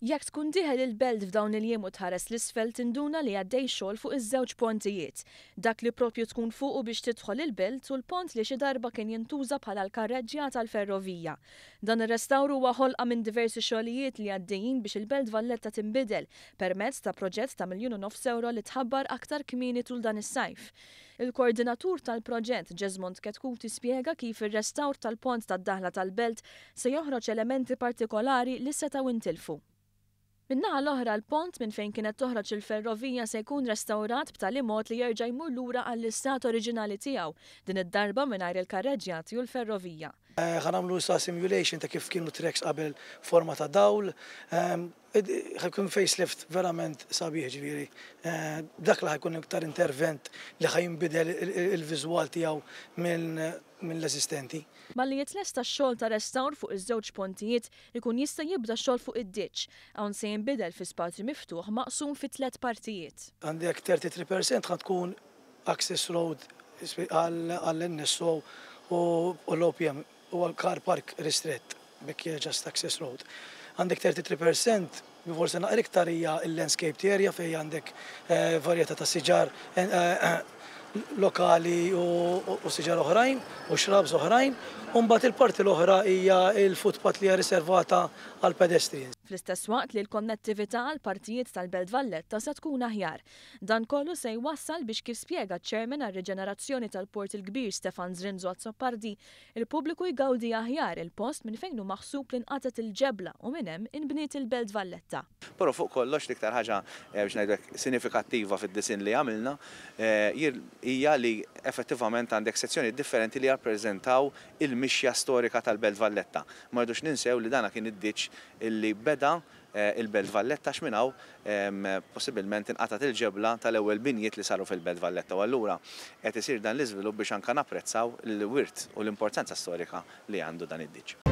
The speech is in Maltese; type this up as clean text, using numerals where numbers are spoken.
Jekk tkun dieħel il-belt f'dawn il-jiem u tħares l-isfel tinduna li għaddej xogħol fuq iż-żewġ pontijiet. Dak li propju tkun fuqu biex tidħol il-belt u l-pont li xi darba kien jintuża bħala l-karreġġja tal-ferrovija. Dan ir-restawru huwa ħolqa minn diversi xogħlijiet li għaddejjin biex il-belt Valletta tinbidel permezz ta' proġett ta' €1,500,000 li tħabbar aktar kmieni tul dan is-sajf. Il-koordinatur tal-proġett Ġesmond Ketkuti spjega kif ir-restawr tal-pont tad-daħla tal-belt se joħroġ elementi partikolari li setgħu intilfu. Min-naħa l-oħra l-pont minn fejn kienet toħroġ il-ferrovija se jkun restawrat b'tali mod li jerġa' jmur lura għall-istat oriġinali tiegħu, din id-darba mingħajr il-karreġġjati u l-ferrovija. Ħanamlu sa simulation ta' kif kienu tracks qabel forma ta' dawl. Ħajkun facelift verament sabiħ ġifieri. Dak li ħajkun iktar intervent li ħajinbidel il-viżwal tiegħu mill-eżistenti. Malli jitlesta x-xogħol ta' restawr fuq iż-żewġ pontijiet ikun jista' jibda xogħol fuq id-ditx hawn se jinbidel fi spazju miftuħ maqsum fi 3 partijiet. Għandek 33% ħad tkun access road għall-NSO u l-OPM u għal-car park ristrett bekk just access road. Għandek 33% forse naqra iktar hija l-landscaped area fejn għandek varjetà ta' siġar lokali u siġar oħrajn u shrubs oħrajn, u mbagħad il-parti l-oħra hija l-footpath li hija riservata għal pedestrians. Fl-istess waqt li l-konnettività għal partijiet tal-Belt Valletta se tkun aħjar. Dan kollu se jwassal biex kif spjega ċ-Chairman għar-Riġenerazzjoni tal-Port il-Kbir Stefan Zrinzo Azzopardi, il-pubbliku jgawdi aħjar il-post minn fejn hu maħsub li nqatet il-ġebla u minn hemm inbniet il-Belt Valletta. Però fuq kollox l-iktar ħaġa biex ngħidlek sinifikattiva fid-disin li għamilna hija li effettivament għandek sezzjoni differenti li jappreżentaw il-mixja storika tal-Belt Valletta. Ma rridux ninsew li dana kien id-ditx illi beda il-Belt Valletta x'minhaw possibilment inqatat il-ġebla tal-ewwel binjiet li saru fil-Belt Valletta. U allura qed isir dan l-iżvilupp biex anke napprezzaw l-wirt u l-importanza storika li għandu dan id-ditx.